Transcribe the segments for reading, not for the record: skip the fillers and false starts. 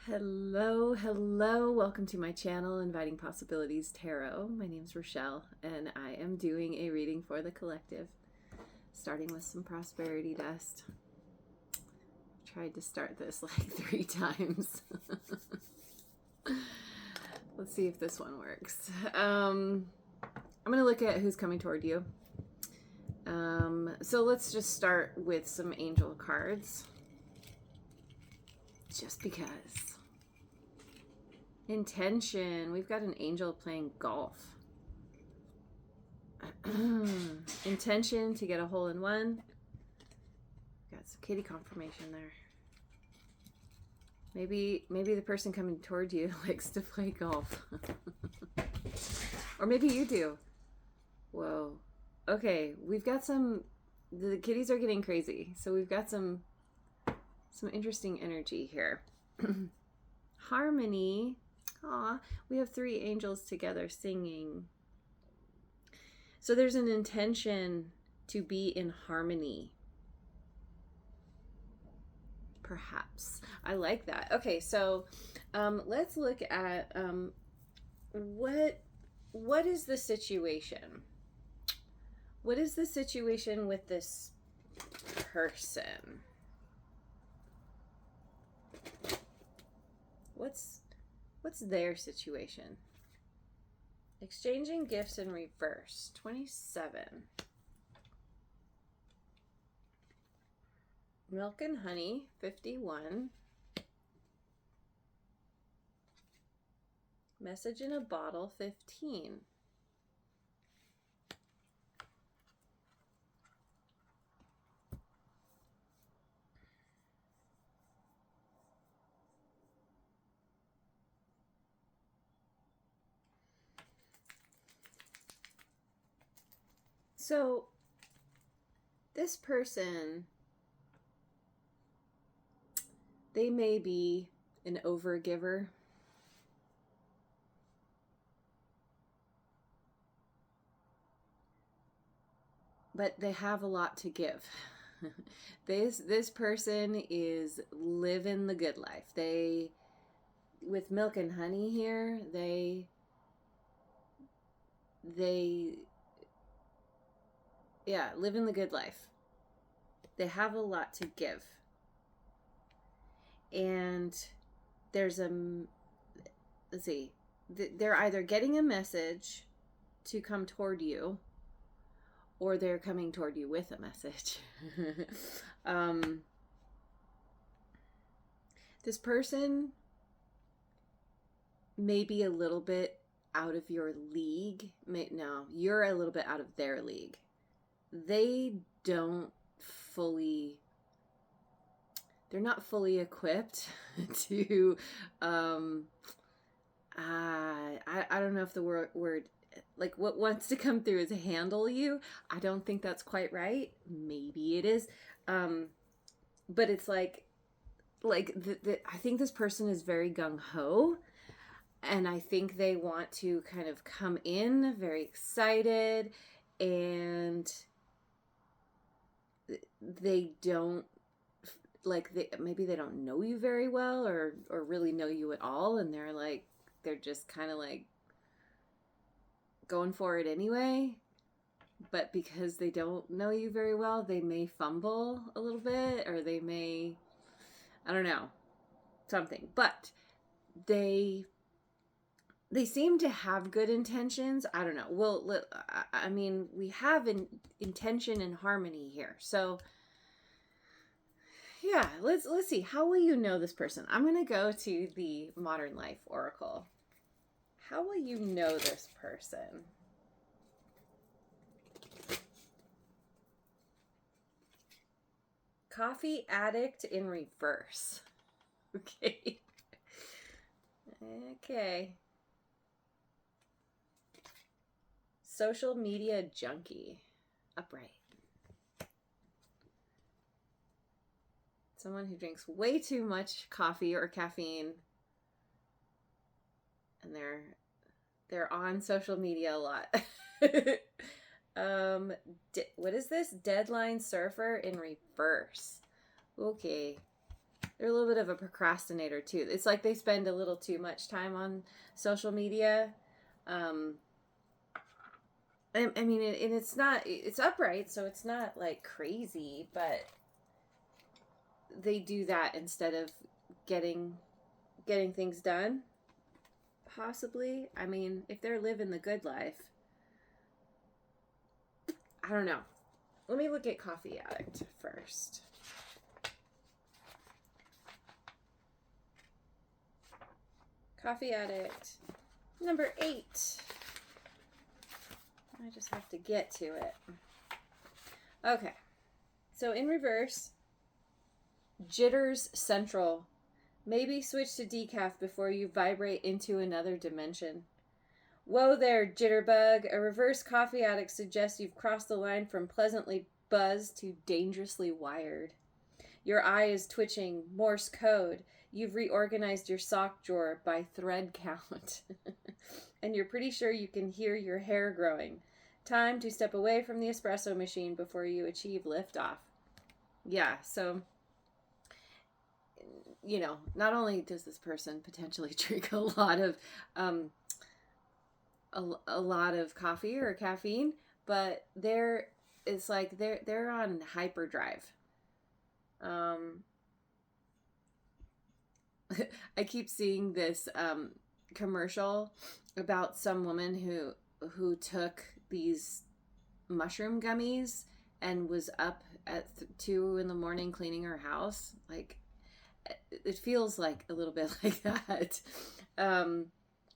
Hello, hello. Welcome to my channel, Inviting Possibilities Tarot. My name's Rachelle, and I am doing a reading for the collective, starting with some prosperity dust. I tried to start this like 3 times. Let's see if this one works. I'm going to look at who's coming toward you. So let's just start with some angel cards. Just because. Intention. We've got an angel playing golf. Intention to get a hole in one. Got some kitty confirmation there. Maybe the person coming toward you likes to play golf. Or maybe you do. Whoa. Okay, we've got the kitties are getting crazy. So we've got some interesting energy here. Harmony. Aw, we have 3 angels together singing. So there's an intention to be in harmony. Perhaps. I like that. Okay, so let's look at what is the situation? What is the situation with this person? What's their situation? Exchanging gifts in reverse, 27. Milk and honey, 51. Message in a bottle, 15. So this person, they may be an overgiver. But they have a lot to give. This person is living the good life. They, with milk and honey here, yeah, living the good life. They have a lot to give. And there's let's see, they're either getting a message to come toward you, or they're coming toward you with a message. This person may be a little bit out of your league. No, you're a little bit out of their league. They're not fully equipped to, I don't know if the word, like what wants to come through is handle you. I don't think that's quite right. Maybe it is. But it's like I think this person is very gung-ho, and I think they want to kind of come in very excited, and they don't, maybe they don't know you very well or really know you at all, and they're just kind of like going for it anyway. But because they don't know you very well, they may fumble a little bit, or they may, I don't know, something. But they seem to have good intentions. I don't know. Well, I mean, we have an intention and harmony here. So yeah, let's see. How will you know this person? I'm going to go to the Modern Life Oracle. How will you know this person? Coffee addict in reverse. Okay. Okay. Social media junkie. Upright. Someone who drinks way too much coffee or caffeine. And they're on social media a lot. What is this? Deadline surfer in reverse. Okay. They're a little bit of a procrastinator too. It's like they spend a little too much time on social media. I mean, and it's not, it's upright, so it's not like crazy, but they do that instead of getting things done. Possibly. I mean, if they're living the good life, I don't know. Let me look at Coffee Addict first. Coffee Addict number 8. I just have to get to it. Okay. So in reverse, Jitters Central. Maybe switch to decaf before you vibrate into another dimension. Whoa there, Jitterbug. A reverse coffee addict suggests you've crossed the line from pleasantly buzzed to dangerously wired. Your eye is twitching. Morse code. You've reorganized your sock drawer by thread count. And you're pretty sure you can hear your hair growing. Time to step away from the espresso machine before you achieve liftoff. Yeah, so, you know, not only does this person potentially drink a lot of a lot of coffee or caffeine, but it's like they're on hyperdrive. I keep seeing this commercial about some woman who took these mushroom gummies and was up at 2 in the morning cleaning her house. Like, it feels like a little bit like that.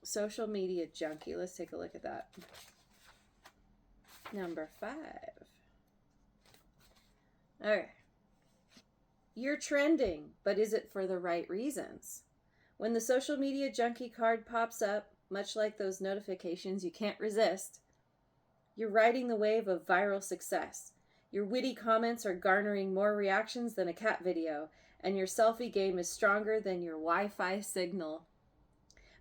Social media junkie. Let's take a look at that. Number 5. Okay. You're trending, but is it for the right reasons? When the social media junkie card pops up, much like those notifications you can't resist, you're riding the wave of viral success. Your witty comments are garnering more reactions than a cat video, and your selfie game is stronger than your Wi-Fi signal.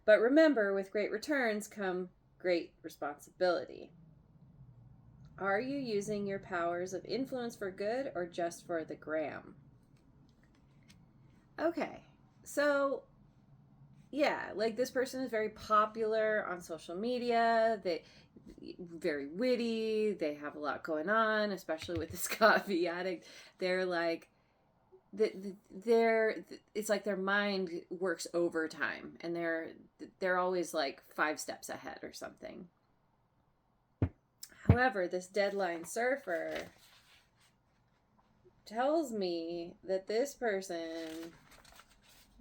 But remember, with great returns come great responsibility. Are you using your powers of influence for good or just for the gram? Okay, so yeah, like this person is very popular on social media. They very witty. They have a lot going on, especially with this coffee addict. They're like, it's like their mind works overtime, and they're always like 5 steps ahead or something. However, this deadline surfer tells me that this person,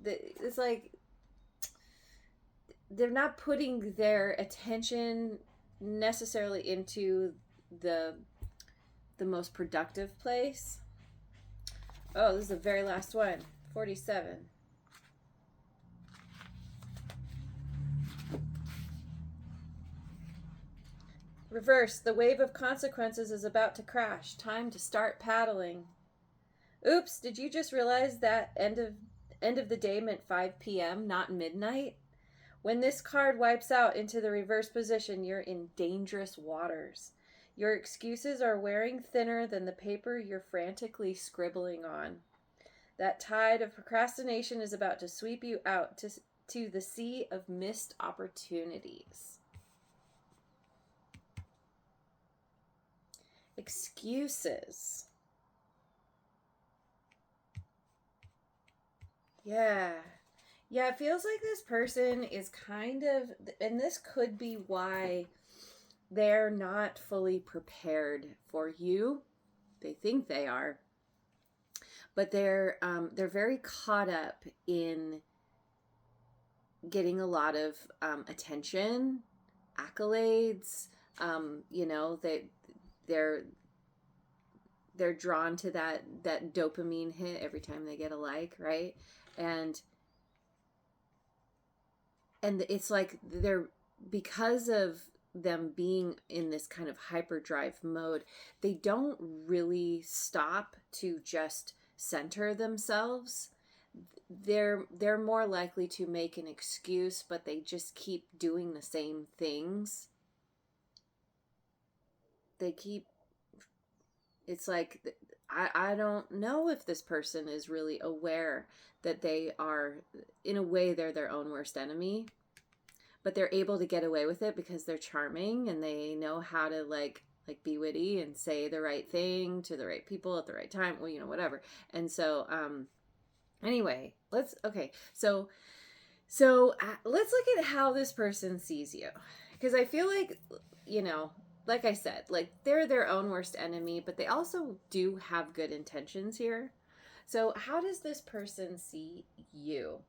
it's like they're not putting their attention necessarily into the most productive place. Oh, this is the very last one. 47. Reverse. The wave of consequences is about to crash. Time to start paddling. Oops, did you just realize that end of the day meant 5 p.m., not midnight? When this card wipes out into the reverse position, you're in dangerous waters. Your excuses are wearing thinner than the paper you're frantically scribbling on. That tide of procrastination is about to sweep you out to the sea of missed opportunities. Excuses. Yeah. Yeah, it feels like this person is kind of, and this could be why they're not fully prepared for you. They think they are, but they're very caught up in getting a lot of attention, accolades. You know, they're drawn to that dopamine hit every time they get a like, right? And it's like because of them being in this kind of hyperdrive mode, they don't really stop to just center themselves. They're more likely to make an excuse, but they just keep doing the same things. It's like I don't know if this person is really aware that they are, in a way, they're their own worst enemy, but they're able to get away with it because they're charming and they know how to like be witty and say the right thing to the right people at the right time. Well, whatever. And so, anyway, let's let's look at how this person sees you, because I feel like, like I said, like they're their own worst enemy, but they also do have good intentions here. So how does this person see you?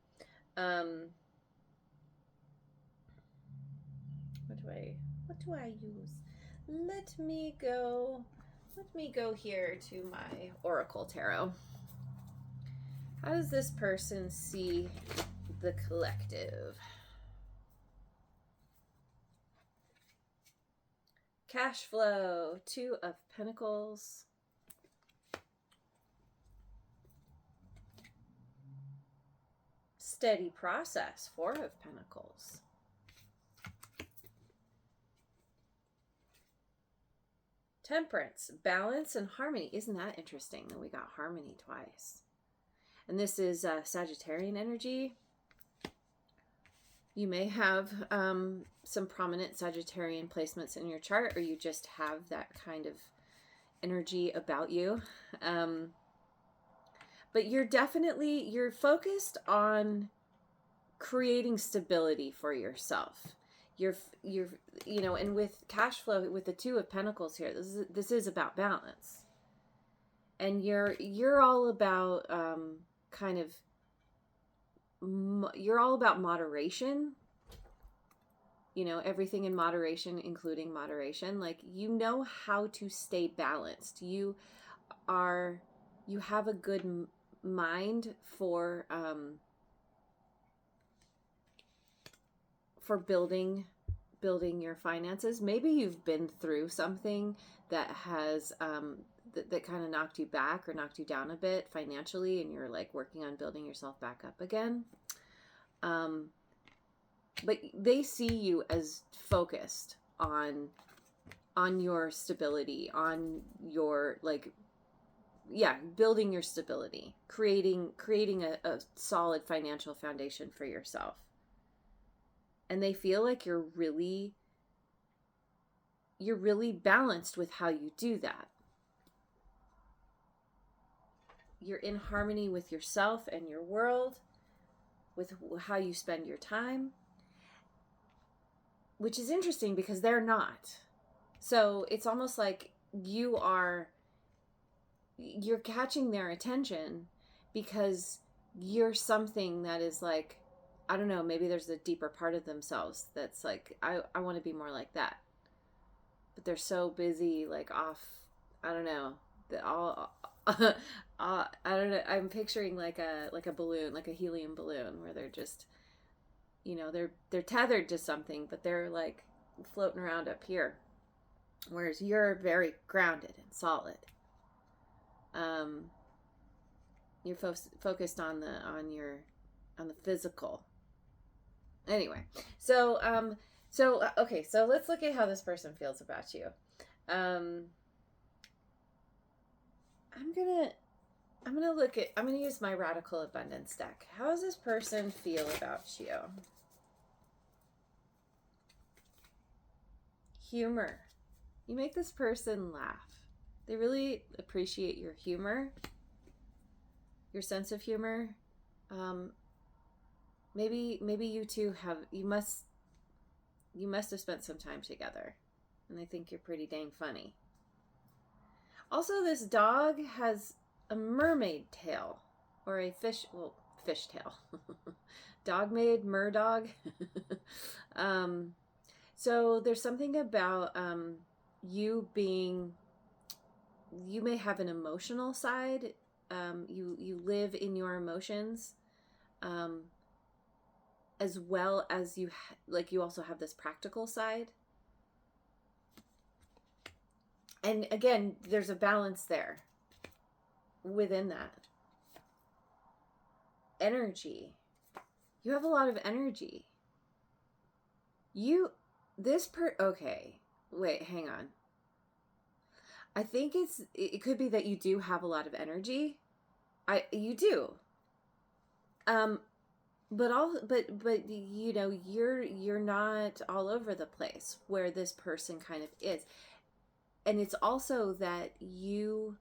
What do I use? Let me go here to my Oracle Tarot. How does this person see the collective? Cash flow, 2 of Pentacles. Steady process, 4 of Pentacles. Temperance, balance, and harmony. Isn't that interesting that we got harmony twice? And this is Sagittarian energy. You may have some prominent Sagittarian placements in your chart, or you just have that kind of energy about you. But you're focused on creating stability for yourself. You're and with cash flow, with the 2 of Pentacles here, this is about balance. And you're all about you're all about moderation. Everything in moderation, including moderation. Like, how to stay balanced. You have a good mind for building your finances. Maybe you've been through something that has that kind of knocked you back or knocked you down a bit financially, and you're like working on building yourself back up again. But they see you as focused on your stability, on your building your stability, creating a solid financial foundation for yourself. And they feel like you're really balanced with how you do that. You're in harmony with yourself and your world, with how you spend your time, which is interesting because they're not. So it's almost like you're catching their attention because you're something that is like, I don't know, maybe there's a deeper part of themselves that's like, I want to be more like that. But they're so busy, like off, I don't know, I don't know, I'm picturing like a balloon, like a helium balloon, where they're just, they're tethered to something, but they're like floating around up here. Whereas you're very grounded and solid. You're focused on the physical. Anyway, so okay, so let's look at how this person feels about you. I'm gonna use my Radical Abundance deck. How does this person feel about you? Humor. You make this person laugh. They really appreciate your humor, your sense of humor. Maybe you two must have spent some time together, and they think you're pretty dang funny. Also, this dog has a mermaid tail, or a fish tail. Dog made murdog. So there's something about you may have an emotional side. You live in your emotions, as well as you also have this practical side. And again, there's a balance there within that. Energy. You have a lot of energy. Okay, wait, hang on. I think it could be that you do have a lot of energy. You do. Um, but you're not all over the place where this person kind of is. And it's also that you're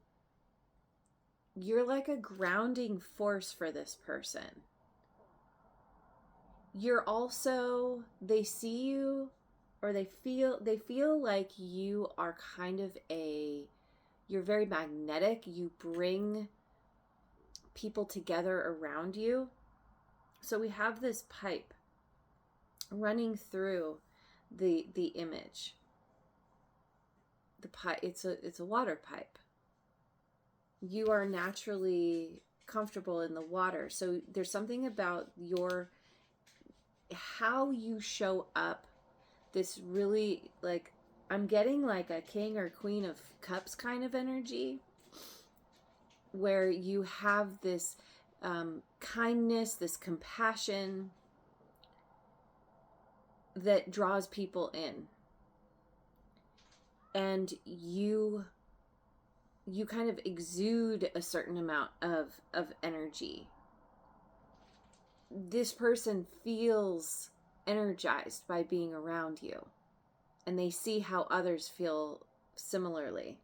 like a grounding force for this person. You're also, they see you, or they feel like you are kind of you're very magnetic. You bring people together around you. So we have this pipe running through the image. The pipe, it's a water pipe. You are naturally comfortable in the water. So there's something about how you show up, this really, like, I'm getting like a king or queen of cups kind of energy, where you have this kindness, this compassion that draws people in. And you kind of exude a certain amount of energy. This person feels energized by being around you, and they see how others feel similarly.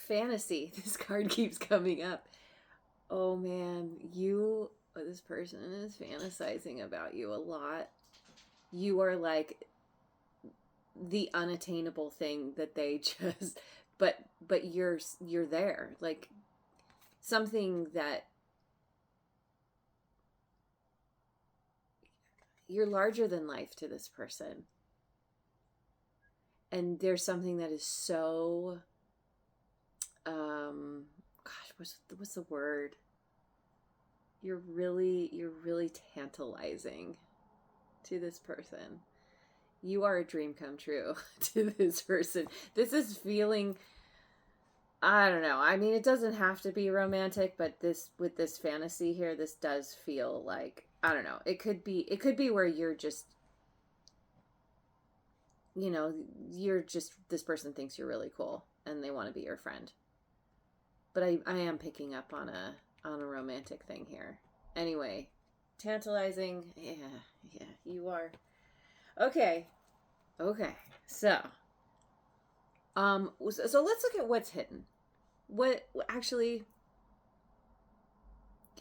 Fantasy. This card keeps coming up. Oh man, this person is fantasizing about you a lot. You are like the unattainable thing that they just, but you're there, like something that you're larger than life to this person. And there's something that is so gosh, what's the word? You're really tantalizing to this person. You are a dream come true to this person. This is feeling, I don't know. I mean, it doesn't have to be romantic, but with this fantasy here, this does feel like, I don't know. It could be where you're just, this person thinks you're really cool and they want to be your friend. But I am picking up on a romantic thing here. Anyway, tantalizing. Yeah, you are. Okay. So let's look at what's hidden. What actually?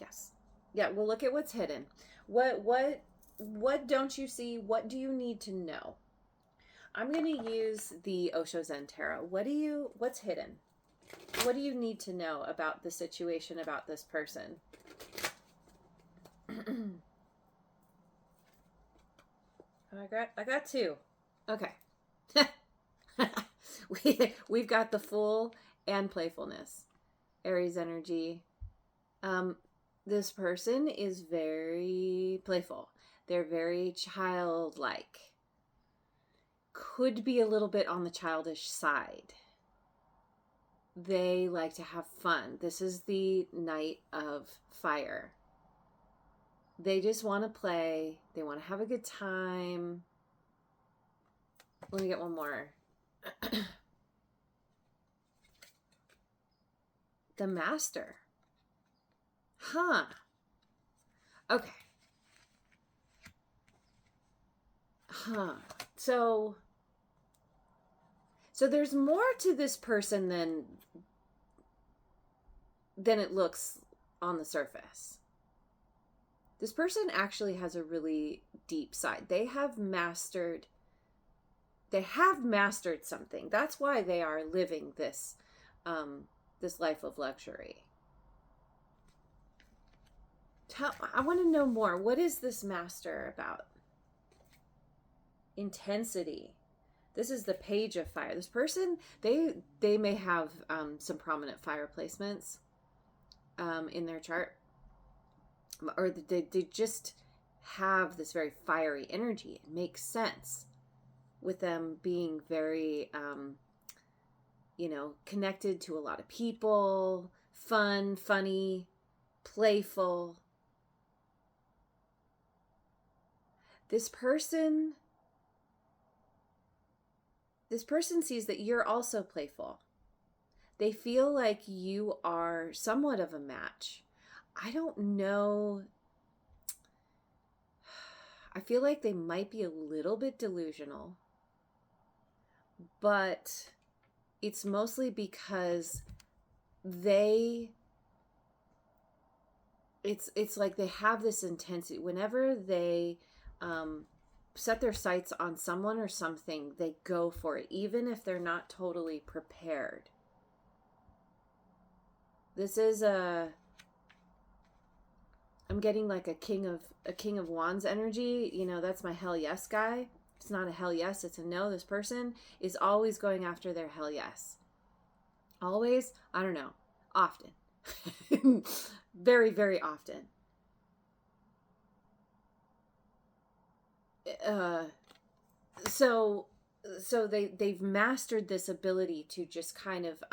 Yes. Yeah, we'll look at what's hidden. What don't you see? What do you need to know? I'm going to use the Osho Zen Tarot. What's hidden? What do you need to know about the situation, about this person? I got two. Okay. We've got the Fool and playfulness. Aries energy. This person is very playful. They're very childlike. Could be a little bit on the childish side. They like to have fun. This is the Knight of Fire. They just want to play. They want to have a good time. Let me get one more. The Master. Huh. Okay. Huh. So there's more to this person than it looks on the surface. This person actually has a really deep side. They have mastered something. That's why they are living this this life of luxury. I want to know more. What is this Master about? Intensity. This is the Page of Fire. This person, they may have some prominent fire placements in their chart, or they just have this very fiery energy. It makes sense with them being very, connected to a lot of people, funny, playful. This person sees that you're also playful. They feel like you are somewhat of a match. I don't know. I feel like they might be a little bit delusional, but it's mostly because it's like they have this intensity. Whenever they set their sights on someone or something, they go for it, even if they're not totally prepared. This is I'm getting like a king of wands energy. You know, that's my hell yes guy. It's not a hell yes, it's a no. This person is always going after their hell yes. Always, I don't know, often. Very, very often. So they've mastered this ability to just kind of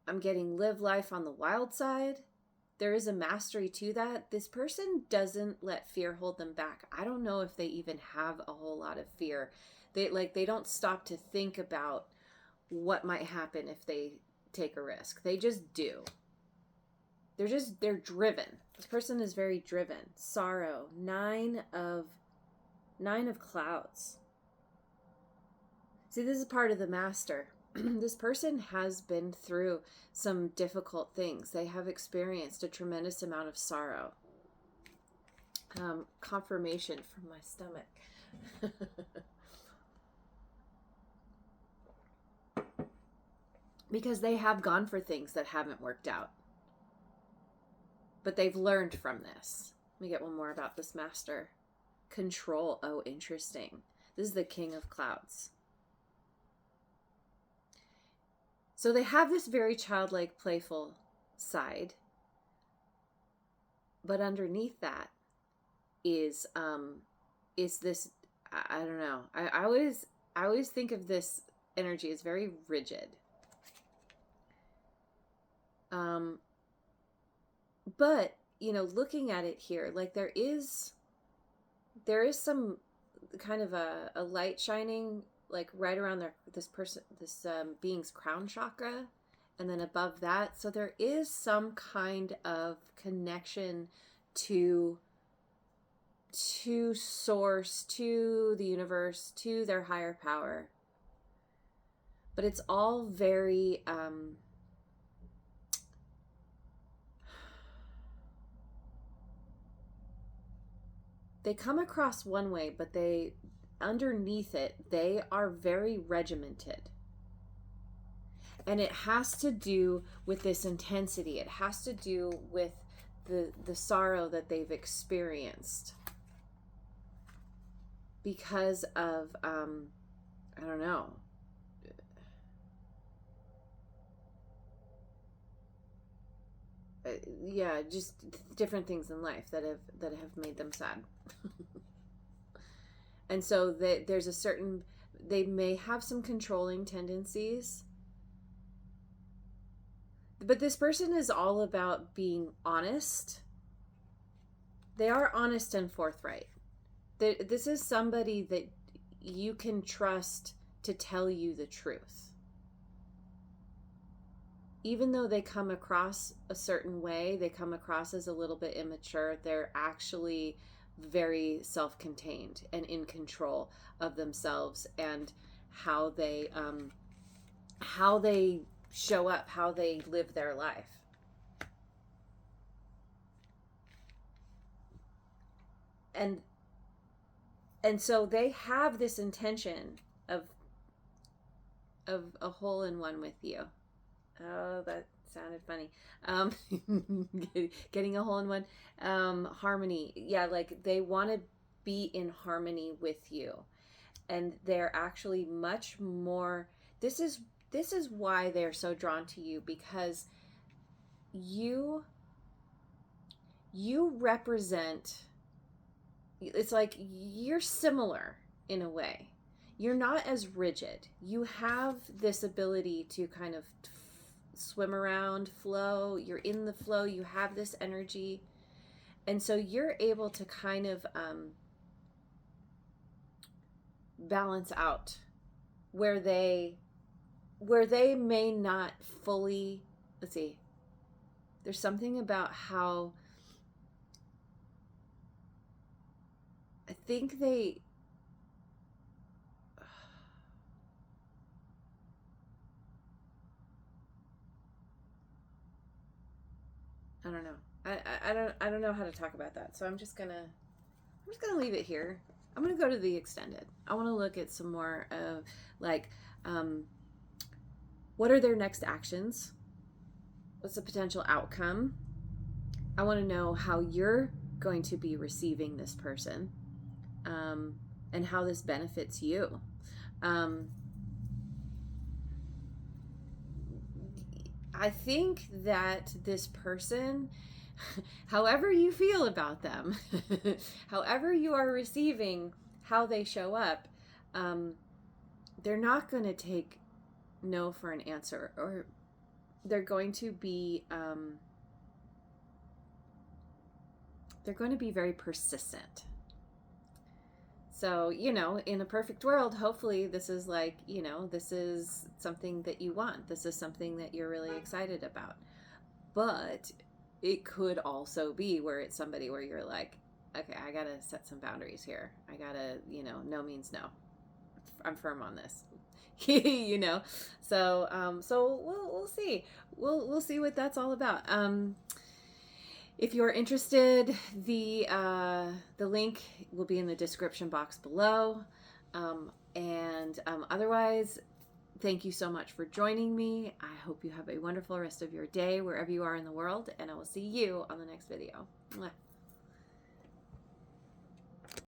I'm getting live life on the wild side. There is a mastery to that. This person doesn't let fear hold them back. I don't know if they even have a whole lot of fear. They don't stop to think about what might happen if they take a risk. They just do. They're driven. This person is very driven. Sorrow. Nine of clouds. See, this is part of the master. This person has been through some difficult things. They have experienced a tremendous amount of sorrow. Confirmation from my stomach. Because they have gone for things that haven't worked out. But they've learned from this. Let me get one more about this master. Control. Oh, interesting. This is the king of clouds. So they have this very childlike, playful side. But underneath that is this, I don't know. I always think of this energy as very rigid. But, you know, looking at it here, like there is some kind of a light shining, like right around this being's crown chakra, and then above that. So there is some kind of connection to source, to the universe, to their higher power. But it's all very they come across one way, but underneath it, they are very regimented. And it has to do with this intensity. It has to do with the sorrow that they've experienced because of, I don't know. Yeah, just different things in life that have made them sad. And so there's a certain, they may have some controlling tendencies, but this person is all about being honest. They are honest and forthright. This is somebody that you can trust to tell you the truth. Even though they come across a certain way, they come across as a little bit immature, they're actually very self-contained and in control of themselves and how they show up, how they live their life. And so they have this intention of a hole in one with you. Oh, that sounded funny. Getting a hole in one. Harmony. Yeah, like they want to be in harmony with you. And they're actually much more, this is why they're so drawn to you, because you represent, it's like you're similar in a way. You're not as rigid. You have this ability to kind of swim around, flow. You're in the flow. You have this energy. And so you're able to kind of balance out where they may not fully, let's see, there's something about how I think they, I don't know. I don't know how to talk about that. So I'm just gonna leave it here. I'm gonna go to the extended. I want to look at some more of like, what are their next actions? What's the potential outcome? I want to know how you're going to be receiving this person, and how this benefits you. I think that this person, however you feel about them, however you are receiving how they show up, they're not going to take no for an answer, or they're going to be very persistent. So, in a perfect world, hopefully this is like, this is something that you want. This is something that you're really excited about. But it could also be where it's somebody where you're like, okay, I got to set some boundaries here. I got to, no means no. I'm firm on this. So we'll see. We'll see what that's all about. If you're interested, the link will be in the description box below. Otherwise, thank you so much for joining me. I hope you have a wonderful rest of your day wherever you are in the world, and I will see you on the next video. Mwah.